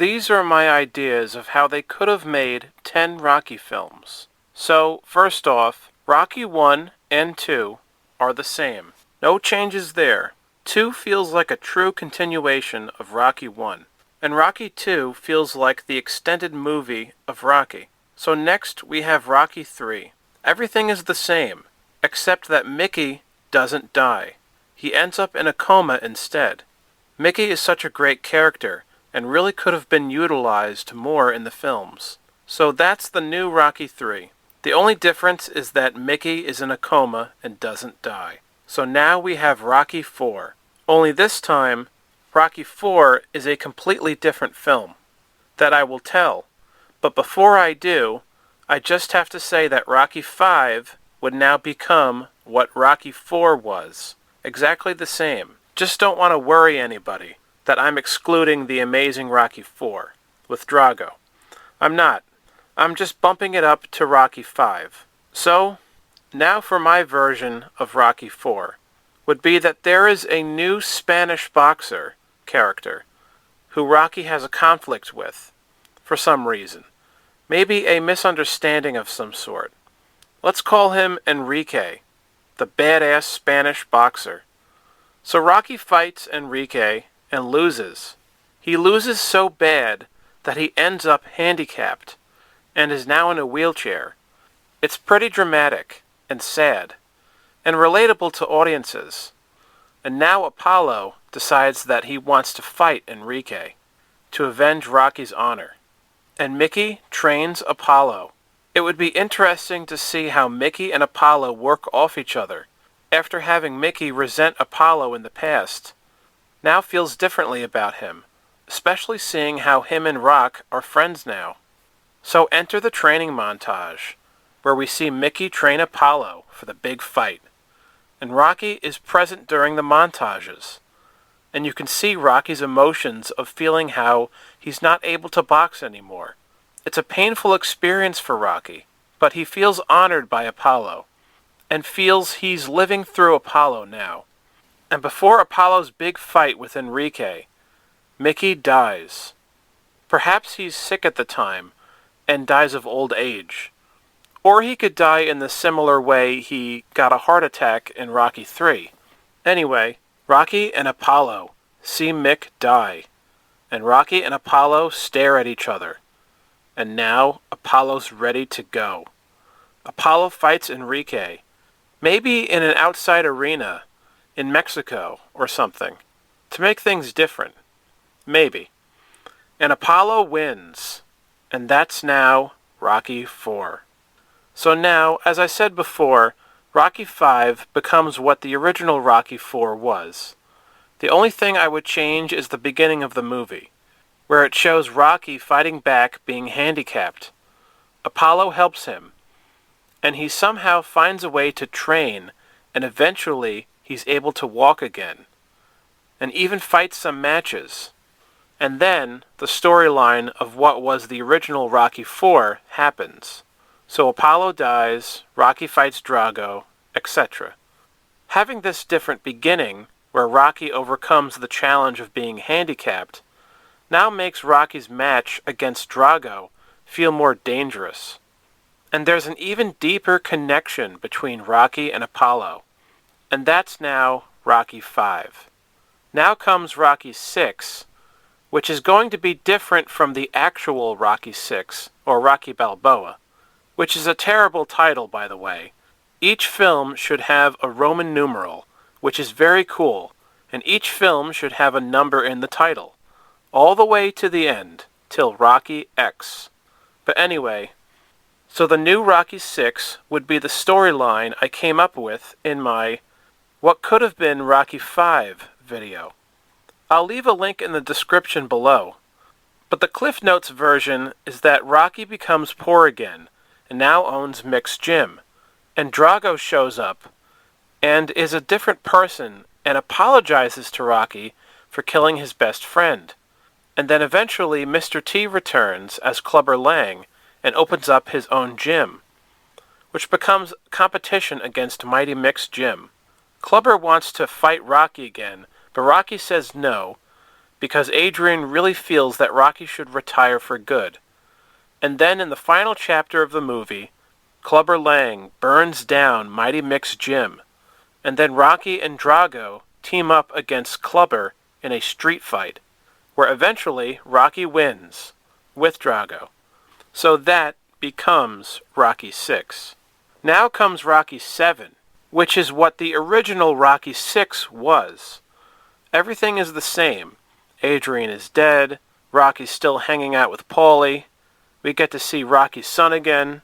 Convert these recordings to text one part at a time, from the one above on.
these are my ideas of how they could have made 10 Rocky films. So, first off, Rocky 1 and 2 are the same. No changes there. 2 feels like a true continuation of Rocky 1. And Rocky 2 feels like the extended movie of Rocky. So next we have Rocky 3. Everything is the same, except that Mickey doesn't die. He ends up in a coma instead. Mickey is such a great character, and really could have been utilized more in the films. So that's the new Rocky 3. The only difference is that Mickey is in a coma and doesn't die. So now we have Rocky 4. Only this time, Rocky 4 is a completely different film that I will tell. But before I do, I just have to say that Rocky 5 would now become what Rocky 4 was. Exactly the same. Just don't want to worry anybody that I'm excluding the amazing Rocky 4 with Drago. I'm not. I'm just bumping it up to Rocky 5. So, now for my version of Rocky 4 would be that there is a new Spanish boxer character who Rocky has a conflict with for some reason. Maybe a misunderstanding of some sort. Let's call him Enrique, the badass Spanish boxer. So Rocky fights Enrique and loses. He loses so bad that he ends up handicapped and is now in a wheelchair. It's pretty dramatic and sad and relatable to audiences. And now Apollo decides that he wants to fight Enrique to avenge Rocky's honor. And Mickey trains Apollo. It would be interesting to see how Mickey and Apollo work off each other after having Mickey resent Apollo in the past. Now feels differently about him, especially seeing how him and Rock are friends now. So enter the training montage, where we see Mickey train Apollo for the big fight. And Rocky is present during the montages. And you can see Rocky's emotions of feeling how he's not able to box anymore. It's a painful experience for Rocky, but he feels honored by Apollo, and feels he's living through Apollo now. And before Apollo's big fight with Enrique, Mickey dies. Perhaps he's sick at the time, and dies of old age. Or he could die in the similar way he got a heart attack in Rocky 3. Anyway, Rocky and Apollo see Mick die, and Rocky and Apollo stare at each other. And now Apollo's ready to go. Apollo fights Enrique, maybe in an outside arena in Mexico or something, to make things different. Maybe. And Apollo wins, and that's now Rocky 4. So now, as I said before, Rocky 5 becomes what the original Rocky 4 was. The only thing I would change is the beginning of the movie, where it shows Rocky fighting back being handicapped. Apollo helps him, and he somehow finds a way to train, and eventually he's able to walk again, and even fight some matches. And then the storyline of what was the original Rocky 4 happens. So Apollo dies, Rocky fights Drago, etc. Having this different beginning, where Rocky overcomes the challenge of being handicapped, now makes Rocky's match against Drago feel more dangerous. And there's an even deeper connection between Rocky and Apollo. And that's now Rocky 5. Now comes Rocky 6, which is going to be different from the actual Rocky 6, or Rocky Balboa, which is a terrible title, by the way. Each film should have a Roman numeral, which is very cool, and each film should have a number in the title, all the way to the end, till Rocky X. But anyway, so the new Rocky 6 would be the storyline I came up with in my what could have been Rocky 5 video. I'll leave a link in the description below. But the Cliff Notes version is that Rocky becomes poor again, and now owns Mick's gym. And Drago shows up, and is a different person, and apologizes to Rocky for killing his best friend. And then eventually Mr. T returns as Clubber Lang, and opens up his own gym, which becomes competition against Mighty Mick's gym. Clubber wants to fight Rocky again, but Rocky says no, because Adrian really feels that Rocky should retire for good. And then in the final chapter of the movie, Clubber Lang burns down Mighty Mick's gym, and then Rocky and Drago team up against Clubber in a street fight, where eventually Rocky wins with Drago. So that becomes Rocky 6. Now comes Rocky 7, which is what the original Rocky 6 was. Everything is the same. Adrian is dead, Rocky's still hanging out with Paulie, we get to see Rocky's son again,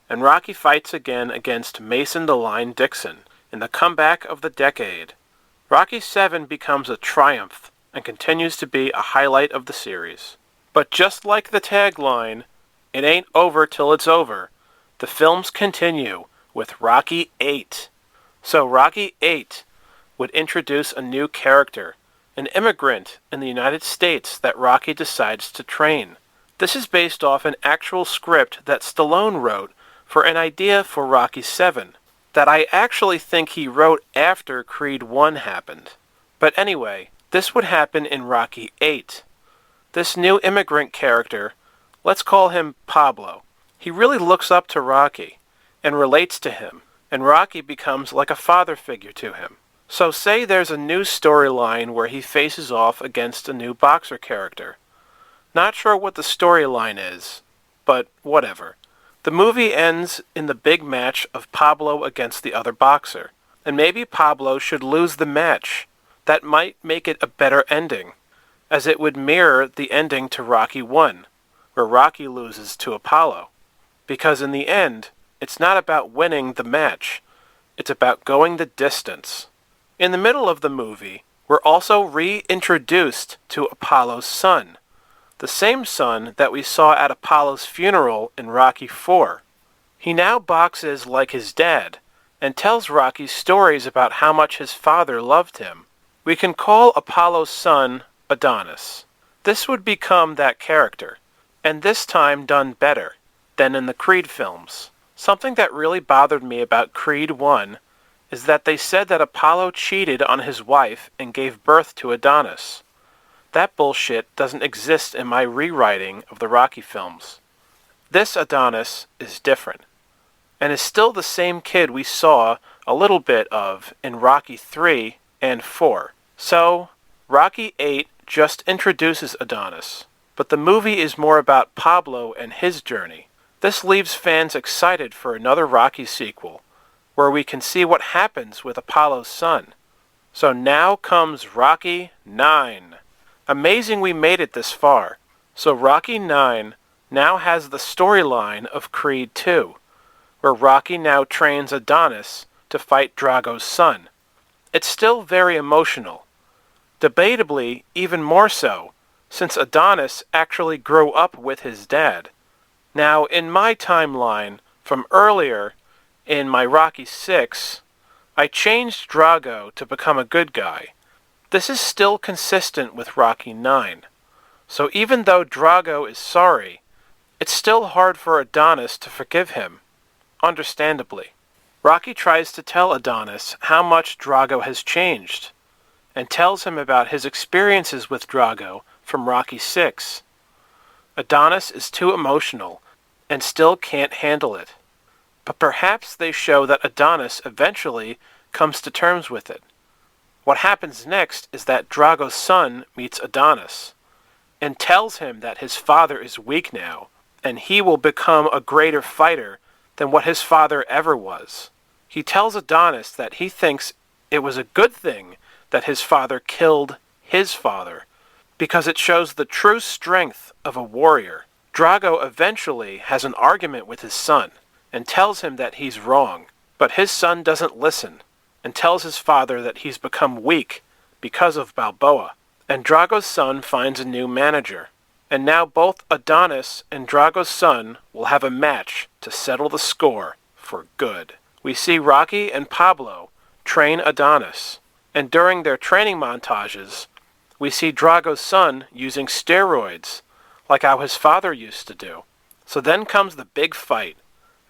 and Rocky fights again against Mason the Lion Dixon in the comeback of the decade. Rocky 7 becomes a triumph and continues to be a highlight of the series. But just like the tagline, it ain't over till it's over, the films continue with Rocky 8. So Rocky 8 would introduce a new character, an immigrant in the United States that Rocky decides to train. This is based off an actual script that Stallone wrote for an idea for Rocky 7, that I actually think he wrote after Creed 1 happened. But anyway, this would happen in Rocky 8. This new immigrant character, let's call him Pablo. He really looks up to Rocky and relates to him, and Rocky becomes like a father figure to him. So say there's a new storyline where he faces off against a new boxer character. Not sure what the storyline is, but whatever. The movie ends in the big match of Pablo against the other boxer, and maybe Pablo should lose the match. That might make it a better ending, as it would mirror the ending to Rocky 1, where Rocky loses to Apollo. Because in the end, it's not about winning the match, it's about going the distance. In the middle of the movie, we're also reintroduced to Apollo's son, the same son that we saw at Apollo's funeral in Rocky 4. He now boxes like his dad, and tells Rocky stories about how much his father loved him. We can call Apollo's son Adonis. This would become that character, and this time done better than in the Creed films. Something that really bothered me about Creed 1 is that they said that Apollo cheated on his wife and gave birth to Adonis. That bullshit doesn't exist in my rewriting of the Rocky films. This Adonis is different, and is still the same kid we saw a little bit of in Rocky 3 and 4. So, Rocky 8 just introduces Adonis, but the movie is more about Pablo and his journey. This leaves fans excited for another Rocky sequel, where we can see what happens with Apollo's son. So now comes Rocky 9. Amazing we made it this far. So Rocky 9 now has the storyline of Creed 2, where Rocky now trains Adonis to fight Drago's son. It's still very emotional. Debatably, even more so, since Adonis actually grew up with his dad. Now, in my timeline, from earlier, in my Rocky 6, I changed Drago to become a good guy. This is still consistent with Rocky 9. So even though Drago is sorry, it's still hard for Adonis to forgive him, understandably. Rocky tries to tell Adonis how much Drago has changed, and tells him about his experiences with Drago from Rocky 6. Adonis is too emotional, and still can't handle it. But perhaps they show that Adonis eventually comes to terms with it. What happens next is that Drago's son meets Adonis, and tells him that his father is weak now, and he will become a greater fighter than what his father ever was. He tells Adonis that he thinks it was a good thing that his father killed his father, because it shows the true strength of a warrior. Drago eventually has an argument with his son, and tells him that he's wrong, but his son doesn't listen, and tells his father that he's become weak because of Balboa. And Drago's son finds a new manager, and now both Adonis and Drago's son will have a match to settle the score for good. We see Rocky and Pablo train Adonis, and during their training montages, we see Drago's son using steroids, like how his father used to do. So then comes the big fight,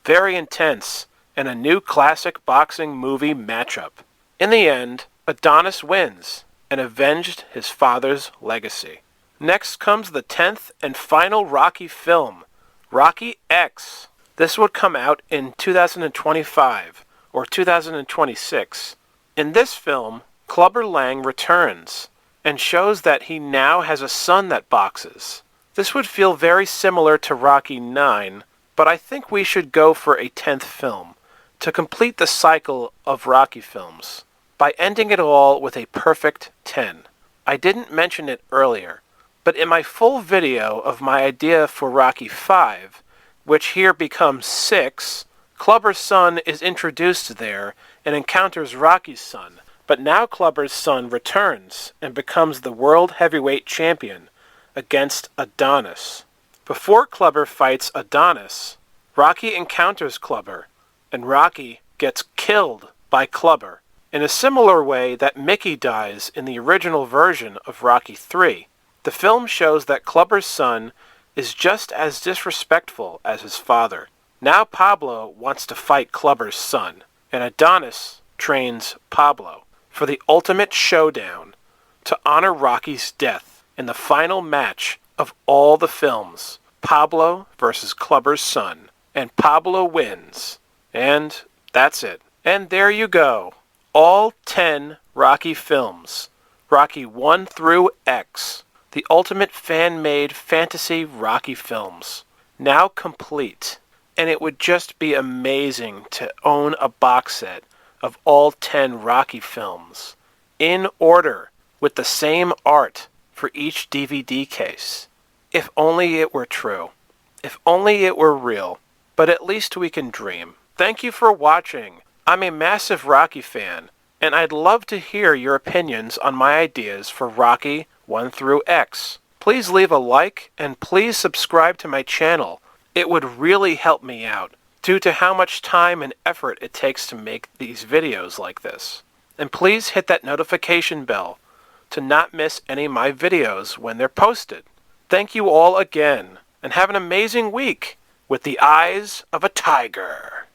very intense, and a new classic boxing movie matchup. In the end, Adonis wins, and avenged his father's legacy. Next comes the 10th and final Rocky film, Rocky X. This would come out in 2025 or 2026. In this film, Clubber Lang returns and shows that he now has a son that boxes. This would feel very similar to Rocky IX, but I think we should go for a 10th film to complete the cycle of Rocky films by ending it all with a perfect 10. I didn't mention it earlier, but in my full video of my idea for Rocky V, which here becomes 6, Clubber's son is introduced there and encounters Rocky's son. But now Clubber's son returns and becomes the world heavyweight champion against Adonis. Before Clubber fights Adonis, Rocky encounters Clubber, and Rocky gets killed by Clubber in a similar way that Mickey dies in the original version of Rocky III. The film shows that Clubber's son is just as disrespectful as his father. Now Pablo wants to fight Clubber's son, and Adonis trains Pablo for the ultimate showdown to honor Rocky's death in the final match of all the films, Pablo versus Clubber's son. And Pablo wins. And that's it. And there you go. All 10 Rocky films. Rocky 1 through X. The ultimate fan-made fantasy Rocky films. Now complete. And it would just be amazing to own a box set of all 10 Rocky films, in order, with the same art for each DVD case. If only it were true. If only it were real. But at least we can dream. Thank you for watching. I'm a massive Rocky fan, and I'd love to hear your opinions on my ideas for Rocky 1 through X. Please leave a like, and please subscribe to my channel. It would really help me out, due to how much time and effort it takes to make these videos like this. And please hit that notification bell to not miss any of my videos when they're posted. Thank you all again, and have an amazing week with the eyes of a tiger.